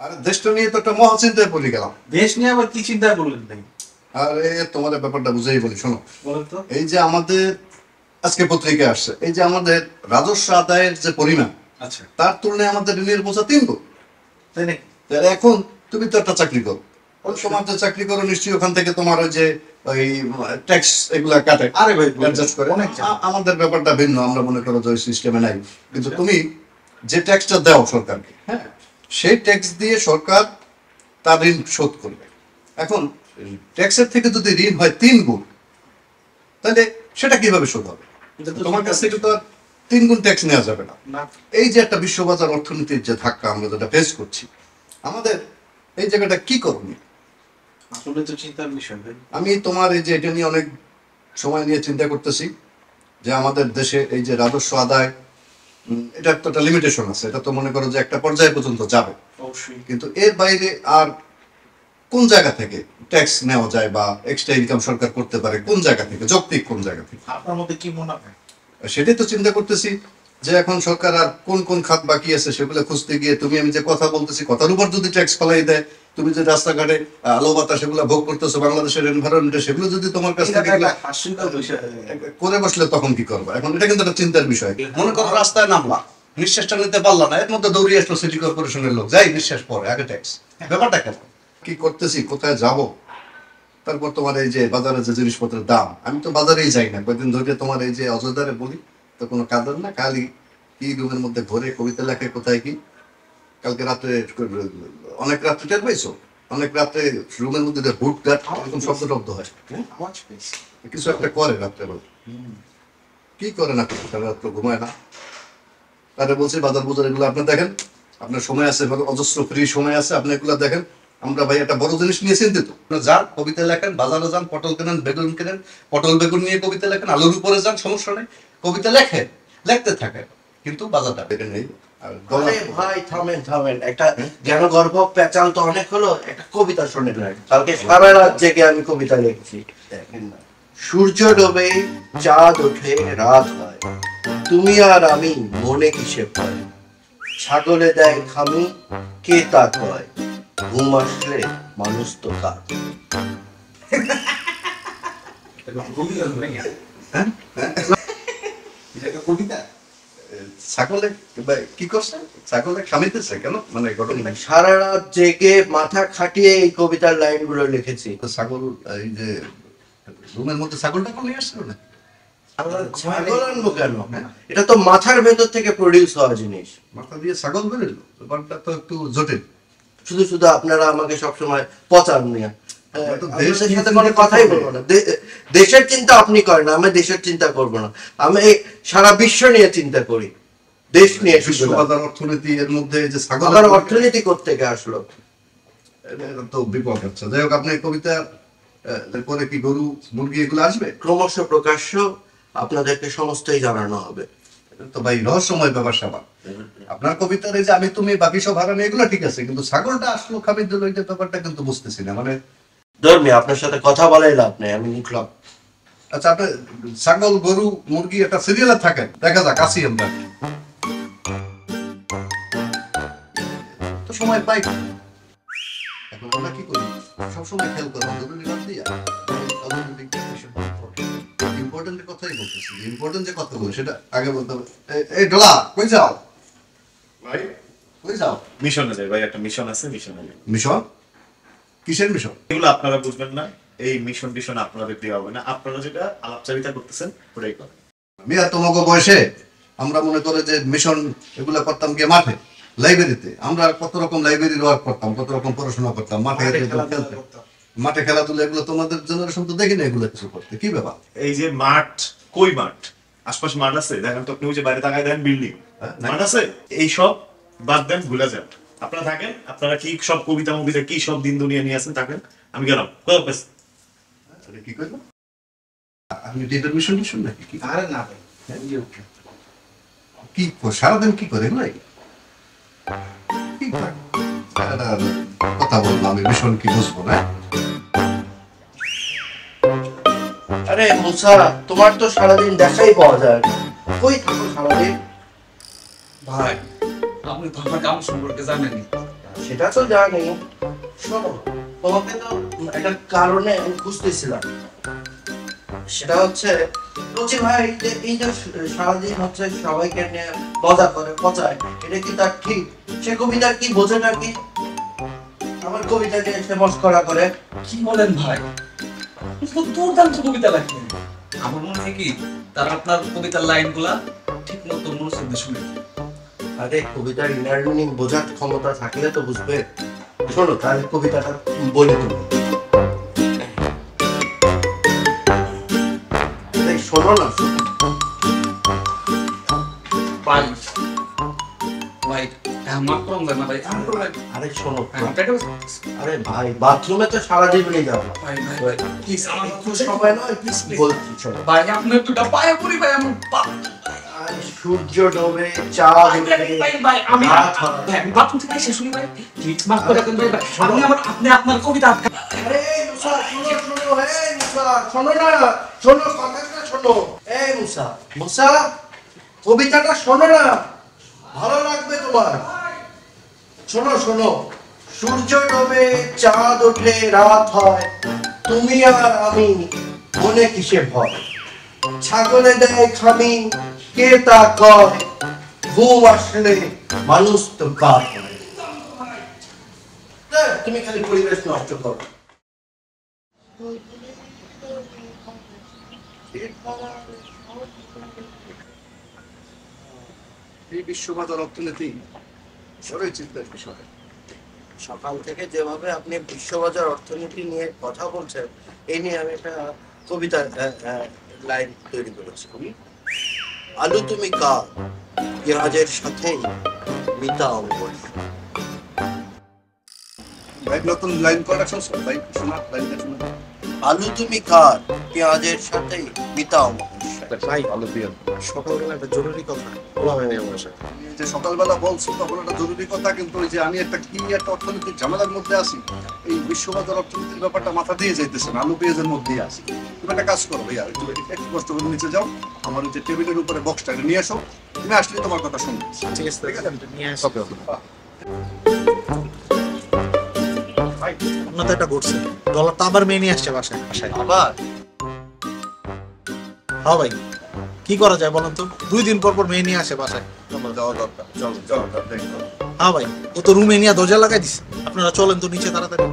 আরে দেশটা নিয়ে তো একটা মহা চিন্তায় পড়ে গেলাম। দেশ নিয়ে আবার কি চিন্তা করলেন ভাই? আরে তোমাদের ব্যাপারটা বুঝাই বলি, শোনো। বলেন তো। এই যে আমাদের আজকে পত্রিকায় আসছে, এই যে আমাদের রাজস্ব আদায়ের যে পরিমাণ, আচ্ছা, তার তুলনায় আমাদের ঋণের বোঝা 3 গুণ। তাই নাকি? তাহলে এখন তুমি তো একটা চাকরি করো, তোমার যে চাকরি করো নিশ্চয়ই ওখান থেকে তোমার ওই যে ওই ট্যাক্স এগুলা কাটে, আরে ভাই অ্যাডজাস্ট করে। আমাদের ব্যাপারটা ভিন্ন, আমরা মনে করো যে ওই সিস্টেমে নাই। কিন্তু তুমি যে ট্যাক্সটা দাও সরকারকে, হ্যাঁ, সেই ট্যাক্স দিয়ে সরকার তার ঋণ শোধ করবে। এখন ট্যাক্সের থেকে যদি ঋণ হয় 3 গুণ, তাহলে সেটা কিভাবে শোধ হবে? তোমার কাছ থেকে তো আর 3 গুণ ট্যাক্স নেওয়া যাবে না। এই যে একটা বিশ্ববাজার অর্থনীতির যে ধাক্কা আমরা যেটা ফেস করছি, আমাদের এই জায়গাটা কি করবে? আসলে তো চিন্তার বিষয় ভাই। আমি তোমার এই যে এটা নিয়ে অনেক সময় নিয়ে চিন্তা করতেছি যে আমাদের দেশে এই যে রাজস্ব আদায়, এটা একটা লিমিটেশন আছে। এটা তো মনে করো যে একটা পর্যায় পর্যন্ত যাবে, অবশ্যই। কিন্তু এর বাইরে আর কোন জায়গা থেকে ট্যাক্স নেওয়া যায় বা এক্সট্রা ইনকাম সরকার করতে পারে, কোন জায়গা থেকে, যৌক্তিক কোন জায়গা থেকে? আপনার মধ্যে কি মনে হয়? সেটাই তো চিন্তা করতেছি যে এখন সরকার আর কোন কোন খাত বাকি আছে সেগুলো খুঁজতে গিয়ে তুমি আমি যে কথা বলতেছি, কথার উপর যদি ট্যাক্স ফেলাই দেয়, তুমি যে রাস্তাঘাটে আলো বাতাস সেগুলো ভোগ করতেছো বাংলাদেশের এনভায়রনমেন্টে, সেগুলো যদি তোমার কাছ থেকে করে বসলে তখন কি করবা? এখন এটা কিন্তু একটা চিন্তার বিষয়। মনে করো রাস্তায় নামলা, নিঃশ্বাসটা নিতে পারলা না, এর মধ্যে দৌড়িয়ে আসলো সিটি কর্পোরেশনের লোক, যাই নিঃশ্বাস পরে আগে ট্যাক্স। ব্যাপারটা কেন? কি করতেছি, কোথায় যাব? তারপর তোমার এই যে বাজারে যে জিনিসপত্রের দাম, আমি তো বাজারেই যাই না কয়েকদিন ধরে। তোমার এই যে অযোধ্যারে বলি তো কোনো কাদর না, খালি কি রুমের মধ্যে ঘরে কবিতা লেখে, কোথায় কি। কালকে রাত্রে অনেক রাত্রে টের পাইছো, অনেক রাত্রে রুমের মধ্যে হুট গাট এরকম শব্দ টব্দ হয়, কিছু একটা করে রাত্রে বেলা। কি করে না, সারা রাত্র ঘুমায় না। তারা বলছে বাজার বুজার এগুলো আপনি দেখেন, আপনার সময় আছে, অজস্র ফ্রি সময় আছে, আপনি এগুলো দেখেন। আমরা ভাই একটা বড় জিনিস নিয়ে চিন্তিত। যান কবিতা লেখেন, বাজারে যান, পটল কেনেন, বেগুন কেনেন, পটল বেগুন নিয়ে কবিতা লেখেন, আলুর উপরে যান, সমস্যা নেই, কবিতা লেখেন, লিখতে থাকেন, কিন্তু বাজারটা বেড়ে নেই। ভাই থামেন থামেন, একটা জ্ঞানগর্ভ প্যাচাল তো অনেক হলো, একটা কবিতা শুনে নেন। কালকে সারা রাত জেগে আমি কবিতা লিখছি। দেখেন না, সূর্য ডোবে, চাঁদ ওঠে, রাত হয়, তুমি আর আমি মনে কিসে পাই, ছাগলে দেয় খামি, কে তা কয়, ঘুম আসলে মানুষ তো কাক। কবিতা ছাগলে কি করছে? ছাগলে খামিতেছে কেন? মানে সারা রাত জেগে মাথা খাটিয়ে এই কবিতার লাইন গুলো লিখেছি। ছাগল এই যে রুমের মধ্যে ছাগলটা নিয়ে আসছিল না? ছাগল আনবো কেন? এটা তো মাথার ভেতর থেকে প্রডিউস হওয়া জিনিস। মাথা দিয়ে ছাগল বেরোলো, ব্যাপারটা তো একটু জটিল। শুধু শুধু আপনারা আমাকে সবসময় পচান নিয়ে কথাই বলবো না। দেশের চিন্তা আপনি করেন, আমি দেশের চিন্তা করবো না। আমি সারা বিশ্ব নিয়ে চিন্তা করি, দেশ নিয়ে। অর্থনীতি এর মধ্যে যে ছাগল অর্থনীতি কোত্থেকে আসলো, তো বিপদ হচ্ছে। যাই হোক, আপনি কবিতা পরে কি গরু মুরগি এগুলো আসবে? ক্রমশ প্রকাশ্য আপনাদেরকে সমস্তই জানানো হবে। তো ভাই রহস্যময় ব্যাপার স্যাপার। আপনার কবিতার এই যে আমি তুমি বাকি সব হারানো এগুলো ঠিক আছে, কিন্তু ছাগলটা আসলো খাবির দিল, এই ব্যাপারটা কিন্তু বুঝতেছি না। মানে ধর্মী আপনার সাথে কথা বলাই লাভ নেই, আমি উঠলাম। আচ্ছা, আপনি ছাগল গরু মুরগি একটা সিরিয়ালে থাকেন, দেখা যাক আসি আমরা। তো সময় পাই এখন আমরা কি করি, সবসময় খেয়াল করবো জরুরি বাদ দিয়া ইম্পর্টেন্ট কথাই বলতেছি। ইম্পর্টেন্ট যে কথা বলি সেটা আগে বলতে হবে। এই ডলা কই যাও ভাই? কই যাও? মিশনে যাই ভাই, একটা মিশন আছে, মিশনে যাই। মিশন? কিসের মিশন? এগুলো আপনারা বুঝবেন না, এই মিশন টিশন আপনাদের দেওয়া হবে না। আপনারা যেটা আলাপচারিতা করতেছেন ওটাই করেন। মিয়া তোমাকে বয়সে আমরা মনে করে যে মিশন এগুলো করতাম গিয়ে মাঠে, লাইব্রেরিতে। আমরা কত রকম লাইব্রেরির ওয়ার্ক করতাম, কত রকম পড়াশোনা করতাম, মাঠে মাঠে খেলাধুলা। এগুলো তোমাদের জেনারেশন তো দেখি না এগুলো কিছু করতে। কি ব্যাপার? এই যে মাঠ, কই মাঠ? আশপাশে মাঠ আছে দেখেন তো, আপনি ওই যে বাইরে তাকায় দেন বিল্ডিং, মাঠ আছে? এই সব বাদ দেন, ভুলে যান। আপনারা থাকেন, আপনারা কি সব কবিতা মবিতা কি সব দিন দুনিয়া নিয়ে আসেন, থাকেন। আমি গেলাম। কি করবো আমি? ডিটের মিশন টিশন নাকি? আরে না ভাই, কি সারাদিন কি করে ভাই? কথা বলবো আমি, মিশন কি বুঝবো না? আরে মুসা, তোমার তো সারাদিন দেখাই পাওয়া যায় না। কই থাকো সারাদিন? ভাই আপনি তো আমার কাম সম্পর্কে জানেনই। সেটা তো জানি। শোনো, তোমাকে তো একটা কারণে আমি খুঁজতেছিলাম। সেটা হচ্ছে রুচি ভাই যে এই যে সারাদিন হচ্ছে সবাইকে নিয়ে মজা করে পচায়, এটা কি তার ঠিক? সে কবিতার কি বোঝেটা কি? আমার কবিতা নিয়ে সে মস্করা করে। কি বলেন ভাই, আপনি তো দুর্দান্ত কবিতা লেখেন। আমার মনে হয় কি তার আপনার কবিতার লাইনগুলা ঠিক মতো মনোযোগ দিয়ে শুনে। আরে কবিতার ইনার মিনিং বোঝার ক্ষমতা থাকলে তো বুঝবে। শোনো তাহলে কবিতাটা বলে তুমি। শোনো না, শোনো। ভাই ভাই আমার করুন না ভাই, আমার করুন আরে শোনো, না। আরে ভাই বাথরুমে তো সারাদিন নিয়ে যাবো। ভাই ভাই ভাই প্লিজ আমার একটু সময় নয়, প্লিজ বলছি শোনো। ভাই আপনার দুটা পায়ে পড়ি ভাই, আমার আরে সূর্য ডোবে, চাঁদ ওঠে, ভাই আমি রাত হয়। ভাই আমি বাথরুম থেকে এসে শুনি ভাই, প্লিজ মাফ করে দেন ভাই। আপনি আপনার কবিতা আরে মুসা শোনো, শোনো, এই মুসা শোনো না, শোনো কথাটা শোনো। এই মুসা, মুসা কবিতাটা শোনো না, ভালো লাগবে তোমার। শোনো শোনো, সূর্য ডোবে, চাঁদ ওঠে, রাত হয়, তুমি আর আমি মনে কিসে ভয়? ছাগলে দেয় খামি, কে তা কয়? ঘুম আসলে মানুষ তো কার হয়। তুমি খালি পরিবেশ নষ্ট করো। এই বিশ্ববাজার অর্থনীতি সরই চিন্তার বিষয়। সকাল থেকে যেভাবে আপনি বিশ্ববাজার অর্থনীতি নিয়ে কথা বলছেন, এই নিয়ে আমি একটা কবিতা লাইন তৈরি করেছি। আলু তুমি কার, পেঁয়াজের সাথে মিতা অঙ্গন। ভাই নতুন লাইন করা শুনছো? ভাই শোনা, লাইনটা শোনা। আলু তুমি কার, পেঁয়াজের সাথে মিতা অঙ্গন। ভাই সকালবেলা একটা জরুরি কথা বলা হয়নি আমার সাথে। আমি যে সকালবেলা বলছো তখন একটা জরুরি কথা, কিন্তু ওই যে আমি একটা অর্থনৈতিক ঝামেলার মধ্যে আছি। এই বিশ্ববাজার অর্থনীতির ব্যাপারটা মাথা দিয়ে যাইতেছে না, আলু পেঁয়াজের মধ্যেই আছি। তুমি একটা কাজ করো ভাইয়া, একটু কষ্ট করে নিচে যাও, আমার ওই যে টেবিলের উপরে বক্সটা নিয়ে আসো, তুমি আসলে তোমার কথা শুনবো। ঠিক আছে, নিয়ে আসো। ভাই আপনার তো একটা ঘটছে, ডলার তো আবার মেয়ে নিয়ে আসছে বাসায়। আবার হ্যাঁ ভাই, কি করা যায় বলেন তো? 2 দিন পর পর মেয়ে নিয়ে আসে বাসায়। আমার যাওয়া দরকার, চলো চলো দেখো। হ্যাঁ ভাই, ও তো রুমে নিয়ে দরজা লাগাই দিছে। আপনারা চলেন তো নিচে তাড়াতাড়ি।